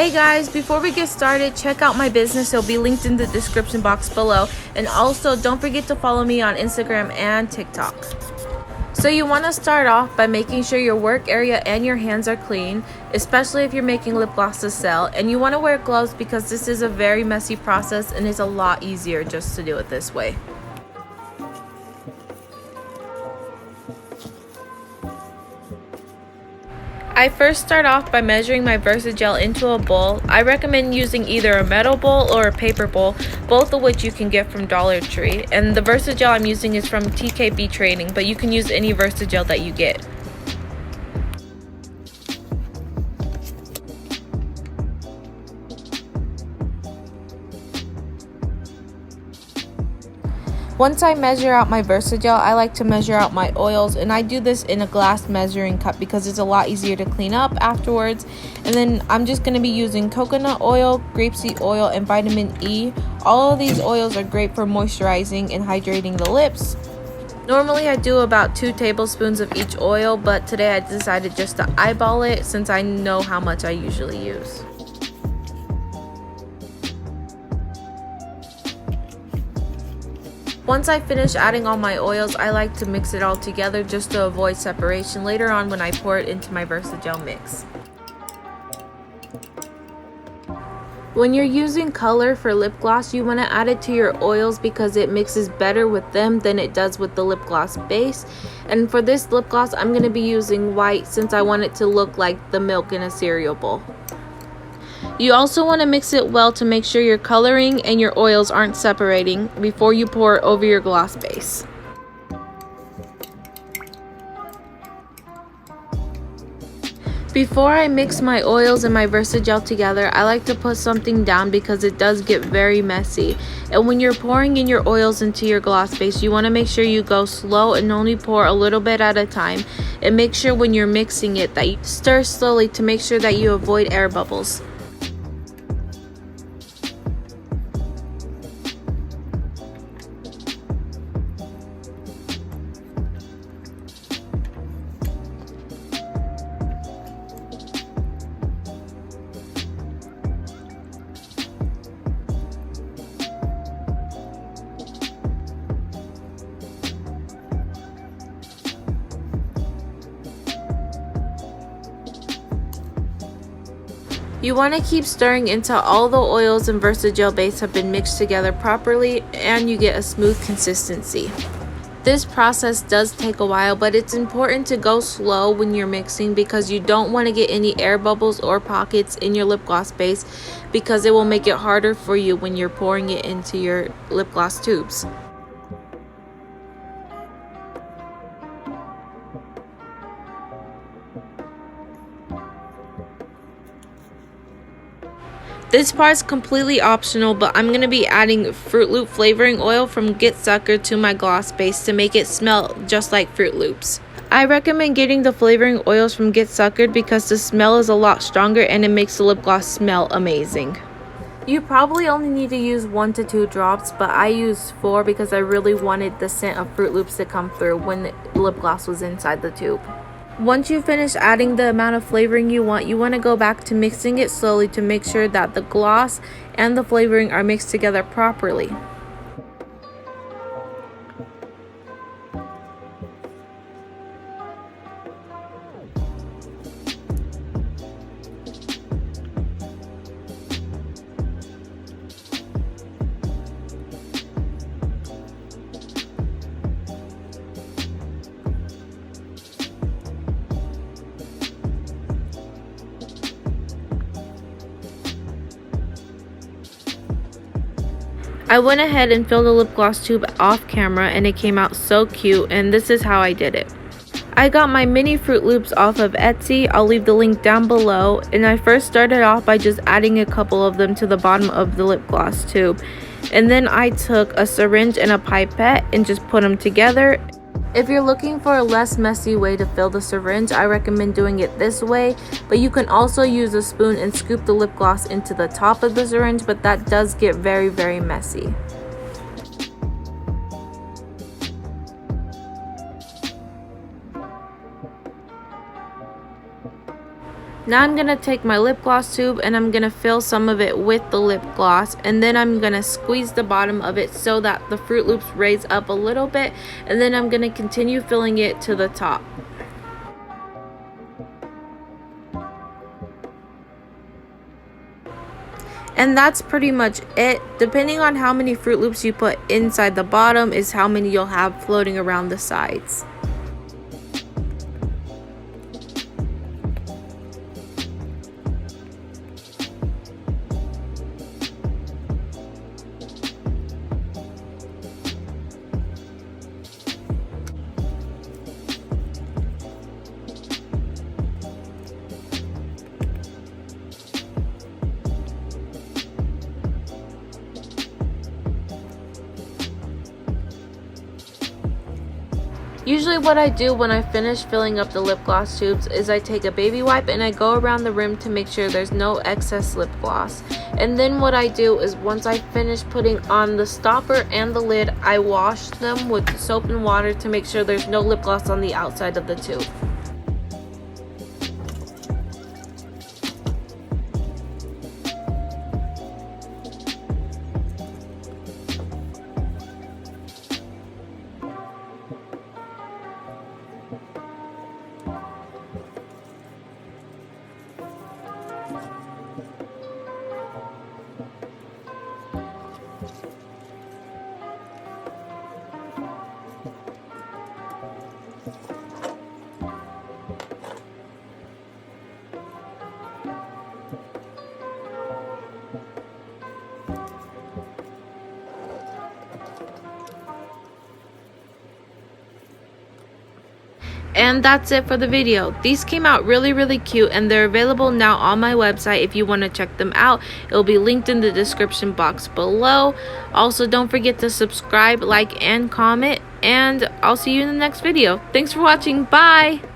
Hey guys, before we get started, check out my business. It'll be linked in the description box below. And also, don't forget to follow me on Instagram and TikTok. So you want to start off by making sure your work area and your hands are clean, especially if you're making lip gloss to sell. And you want to wear gloves because this is a very messy process and it's a lot easier just to do it this way. I first start off by measuring my Versagel into a bowl. I recommend using either a metal bowl or a paper bowl, both of which you can get from Dollar Tree. And the Versagel I'm using is from TKB Training, but you can use any Versagel that you get. Once I measure out my Versagel, I like to measure out my oils, and I do this in a glass measuring cup because it's a lot easier to clean up afterwards. And then I'm just going to be using coconut oil, grapeseed oil, and vitamin E. All of these oils are great for moisturizing and hydrating the lips. Normally I do about 2 tablespoons of each oil, but today I decided just to eyeball it since I know how much I usually use. Once I finish adding all my oils, I like to mix it all together just to avoid separation later on when I pour it into my Versagel mix. When you're using color for lip gloss, you want to add it to your oils because it mixes better with them than it does with the lip gloss base. And for this lip gloss, I'm going to be using white since I want it to look like the milk in a cereal bowl. You also want to mix it well to make sure your coloring and your oils aren't separating before you pour it over your gloss base. Before I mix my oils and my Versagel together, I like to put something down because it does get very messy. And when you're pouring in your oils into your gloss base, you want to make sure you go slow and only pour a little bit at a time. And make sure when you're mixing it that you stir slowly to make sure that you avoid air bubbles. You want to keep stirring until all the oils and Versagel base have been mixed together properly and you get a smooth consistency. This process does take a while, but it's important to go slow when you're mixing because you don't want to get any air bubbles or pockets in your lip gloss base because it will make it harder for you when you're pouring it into your lip gloss tubes. This part is completely optional, but I'm going to be adding Froot Loop flavoring oil from Get Sucker to my gloss base to make it smell just like Froot Loops. I recommend getting the flavoring oils from Get Suckered because the smell is a lot stronger and it makes the lip gloss smell amazing. You probably only need to use 1 to 2 drops, but I used 4 because I really wanted the scent of Froot Loops to come through when the lip gloss was inside the tube. Once you finish adding the amount of flavoring you want to go back to mixing it slowly to make sure that the gloss and the flavoring are mixed together properly. I went ahead and filled the lip gloss tube off camera and it came out so cute, and this is how I did it. I got my mini Froot Loops off of Etsy. I'll leave the link down below, and I first started off by just adding a couple of them to the bottom of the lip gloss tube. And then I took a syringe and a pipette and just put them together. If you're looking for a less messy way to fill the syringe, I recommend doing it this way, but you can also use a spoon and scoop the lip gloss into the top of the syringe, but that does get very, very messy. Now I'm going to take my lip gloss tube and I'm going to fill some of it with the lip gloss, and then I'm going to squeeze the bottom of it so that the Froot Loops raise up a little bit, and then I'm going to continue filling it to the top. And that's pretty much it. Depending on how many Froot Loops you put inside the bottom is how many you'll have floating around the sides. Usually what I do when I finish filling up the lip gloss tubes is I take a baby wipe and I go around the rim to make sure there's no excess lip gloss. And then what I do is once I finish putting on the stopper and the lid, I wash them with soap and water to make sure there's no lip gloss on the outside of the tube. And that's it for the video. These came out really cute and they're available now on my website if you want to check them out. It'll be linked in the description box below. Also, don't forget to subscribe, like, and comment, and I'll see you in the next video. Thanks for watching. Bye!